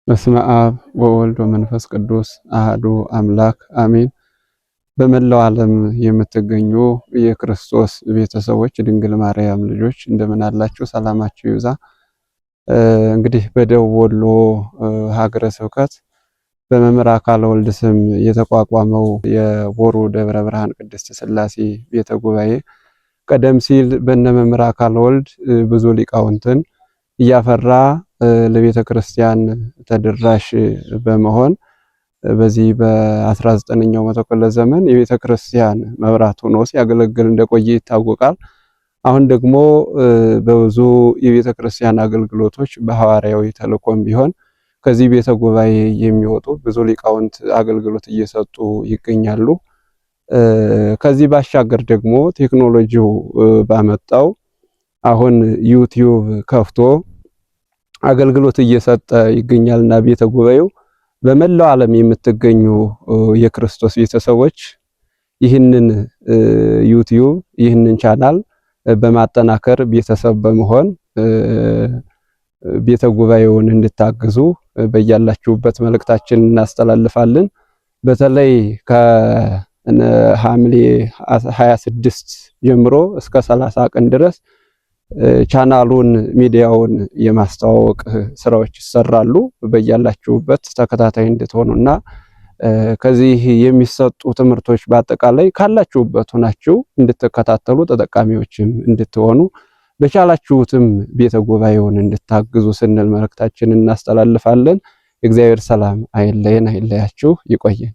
በስመ አብ ወወልድ ወመንፈስ ቅዱስ አሐዱ አምላክ አሜን። በመላው ዓለም የምትገኙ የክርስቶስ ቤተሰቦች ድንግል ማርያም ልጆች እንደምን አላችሁ? ሰላማችሁ ይብዛ። እንግዲህ በደቡብ ወሎ ሀገረ ስብከት በመምህር አካለ ወልድ ስም የተቋቋመው የቦሩ ደብረ ብርሃን ቅድስት ሥላሴ ቤተ ጉባኤ ቀደም ሲል በእነ መምህር አካለ ወልድ ብዙ ሊቃውንትን እያፈራ ለቤተ ክርስቲያን ተደራሽ በመሆን በዚህ በ19ኛው መቶ ክፍለ ዘመን የቤተ ክርስቲያን መብራት ሆኖ ሲያገለግል እንደቆየ ይታወቃል። አሁን ደግሞ በብዙ የቤተ ክርስቲያን አገልግሎቶች በሐዋርያዊ ተልእኮም ቢሆን ከዚህ ቤተ ጉባኤ የሚወጡ ብዙ ሊቃውንት አገልግሎት እየሰጡ ይገኛሉ። ከዚህ ባሻገር ደግሞ ቴክኖሎጂው ባመጣው አሁን ዩቲዩብ ከፍቶ አገልግሎት እየሰጠ ይገኛልና ቤተ ጉባኤው በመላው ዓለም የምትገኙ የክርስቶስ ቤተሰቦች ይህንን ዩቲዩብ ይህንን ቻናል በማጠናከር ቤተሰብ በመሆን ቤተ ጉባኤውን እንድታግዙ በያላችሁበት መልእክታችን እናስተላልፋለን። በተለይ ከሐምሌ 26 ጀምሮ እስከ 30 ቀን ድረስ ቻናሉን ሚዲያውን የማስተዋወቅ ስራዎች ይሰራሉ። በያላችሁበት ተከታታይ እንድትሆኑና ከዚህ የሚሰጡ ትምህርቶች በአጠቃላይ ካላችሁበት ሆናችሁ እንድትከታተሉ ተጠቃሚዎችም እንድትሆኑ በቻላችሁትም ቤተ ጉባኤውን እንድታግዙ ስንል መልእክታችንን እናስተላልፋለን። እግዚአብሔር ሰላም አይለየን አይለያችሁ። ይቆየን።